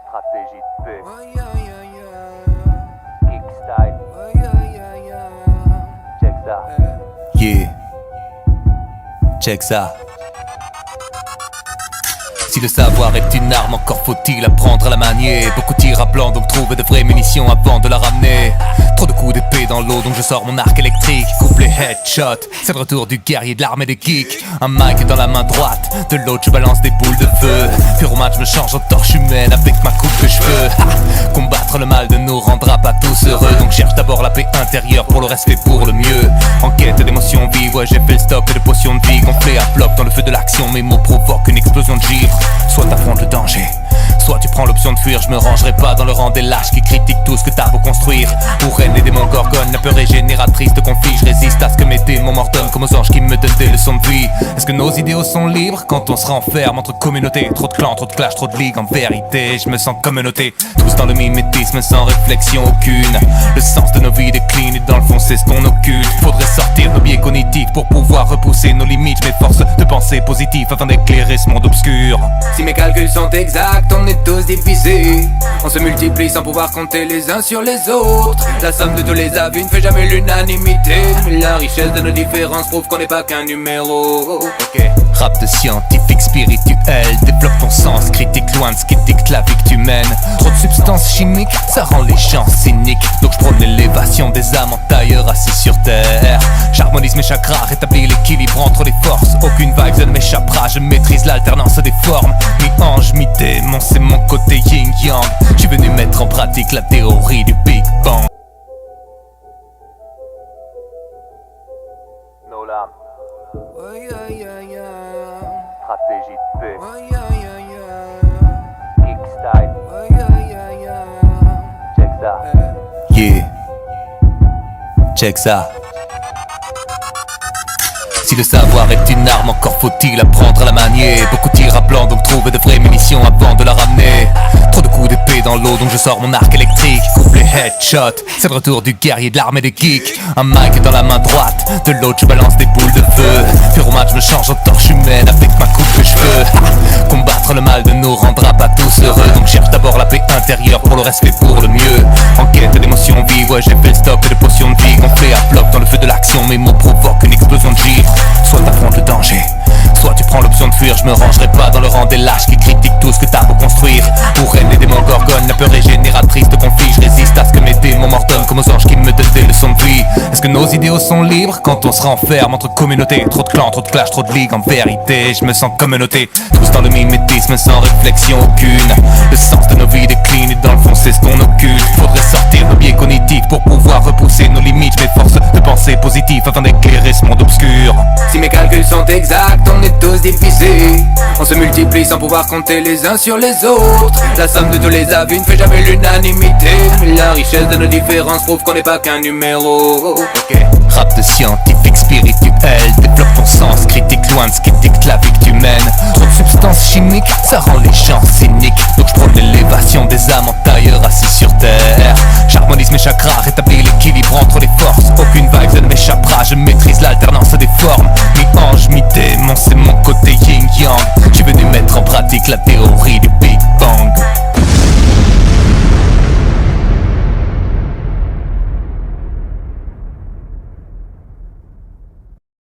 Stratégie de paix. Kick style. Check ça. Yeah, check ça. Si le savoir est une arme, encore faut-il apprendre à la manier. Beaucoup tirent à blanc, donc trouver de vraies munitions avant de la ramener. Trop de coups d'épée dans l'eau, donc je sors mon arc électrique. Coupe les headshots, c'est le retour du guerrier de l'armée des geeks. Un mic dans la main droite, de l'autre je balance des boules de feu. Pyroman, je me change en torche humaine avec ma coupe de cheveux. Combattre le mal ne nous rendra pas tous heureux, donc cherche d'abord la paix intérieure, pour le reste fait pour le mieux. En quête d'émotions vives, ouais j'ai fait le stock de potions de vie gonflées à bloc dans le feu de l'action. Mes mots provoquent une explosion de givre. Soit t'affrontes le danger, soit tu prends l'option de fuir. Je me rangerai pas dans le rang des lâches qui critiquent tout ce que t'as beau construire. Pour reine des démons gorgones, la peur est génératrice de conflits. Je résiste à ce que mes démons m'ordonnent, comme aux anges qui me donnent des leçons de vie. Est-ce que nos idéaux sont libres quand on se renferme entre communautés? Trop de clans, trop de clash, trop de ligues. En vérité, je me sens communauté, tous dans le mimétisme sans réflexion aucune. Le sens de nos vies décline et dans le fond c'est ce qu'on occulte. Faudrait sortir nos biais cognitifs pour pouvoir repousser nos limites. Je m'efforce de penser positif afin d'éclairer ce monde obscur. Si mes calculs sont exacts, on est tous divisés. On se multiplie sans pouvoir compter les uns sur les autres. La somme de tous les avis ne fait jamais l'unanimité. La richesse de nos différences prouve qu'on n'est pas qu'un numéro. Rap de scientifique spirituel, développe ton sens critique loin de ce qui dicte la vie que tu mènes. Trop de substances chimiques, ça rend les gens cyniques. Donc je prône l'élévation des âmes en tailleur assis sur terre. J'harmonise mes chakras, rétablis l'équilibre entre les forces. Aucune vague ne m'échappera, je maîtrise l'alternance des formes. Mi-ange, mi-démon, c'est mon côté yin-yang. J'suis venu mettre en pratique la théorie du Big Bang. No larmes. Stratégie de paix. Kick style. Check ça. Yeah, check ça. Si le savoir est une arme, encore faut-il apprendre à la manier. Beaucoup tirent à blanc, donc trouver de vraies munitions avant de la ramener. Trop de coups d'épée dans l'eau, donc je sors mon arc électrique. Coupe les headshots, c'est le retour du guerrier de l'armée des geeks. Un mic dans la main droite, de l'autre je balance des boules de feu. Pyroman, je me change en torche humaine avec ma coupe de cheveux. Combattre le mal ne nous rendra pas tous heureux, donc cherche d'abord la paix intérieure, pour le reste fait pour le mieux. En quête d'émotions vives, ouais j'ai fait le stock de potions de vie gonflées à bloc dans le feu de l'action. Mes mots provoquent une explosion de givre. Soit t'affrontes le danger, soit tu prends l'option de fuir. Je me rangerai pas dans le rang des lâches qui critiquent tout ce que t'as beau construire. Pour reine des démons gorgones, la peur est génératrice de conflits. Je résiste à ce que mes démons m'ordonnent, comme aux anges qui me donnent des leçons de vie. Est-ce que nos idéaux sont libres quand on se renferme entre communautés? Trop de clans, trop de clash, trop de ligues. En vérité, je me sens communauté, tous dans le mimétisme sans réflexion aucune. Le sens de nos vies décline et dans le fond c'est ce qu'on occulte. Faudrait sortir nos biais cognitifs pour pouvoir repousser nos limites. Je m'efforce de penser positif afin d'éclairer ce monde obscur. Si mes calculs sont exacts, on est tous divisés. On se multiplie sans pouvoir compter les uns sur les autres. La somme de tous les avis ne fait jamais l'unanimité. La richesse de nos différences prouve qu'on n'est pas qu'un numéro. Rap de scientifique spirituel, développe ton sens critique loin de ce qui dicte la vie que tu mènes. Trop de substances chimiques, ça rend les gens cyniques. Donc je prône l'élévation des âmes en tailleur assis sur terre. J'harmonise mes chakras, rétablis l'équilibre entre les forces. Aucune vague ne m'échappera, je maîtrise l'alternance des formes. Mi-ange, mi-démon, c'est mon côté yin-yang. J'suis venu mettre en pratique la théorie du Big Bang.